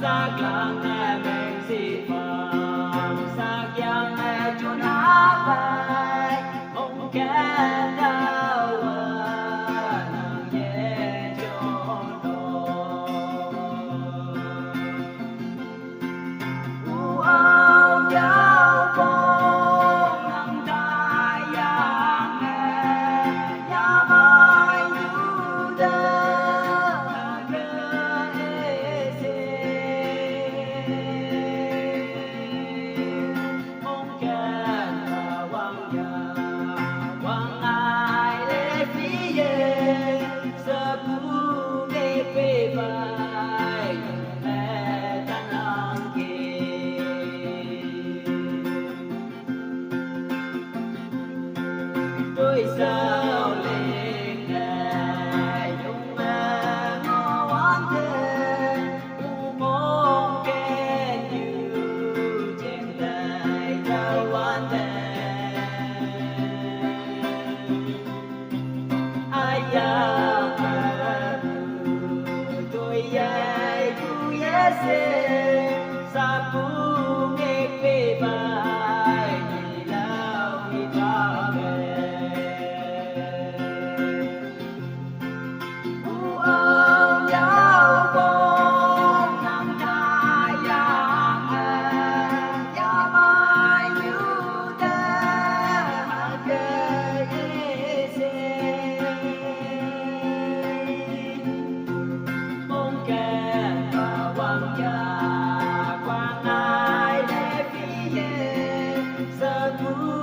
xác lặng nghe mình xin phàm xác yang nghe chun há vai mong kén đau nàng nhẹ cho đôi u áo giáo phong nắng thái yang nghe ya mai như đêm tôi sao lên ngày nhung mơ ngó oán thế u mong kén như trên tay trao oán thế ai ya tôi ai tu se sa pu nghe pe bai ni lao ni ta Hãy subscribe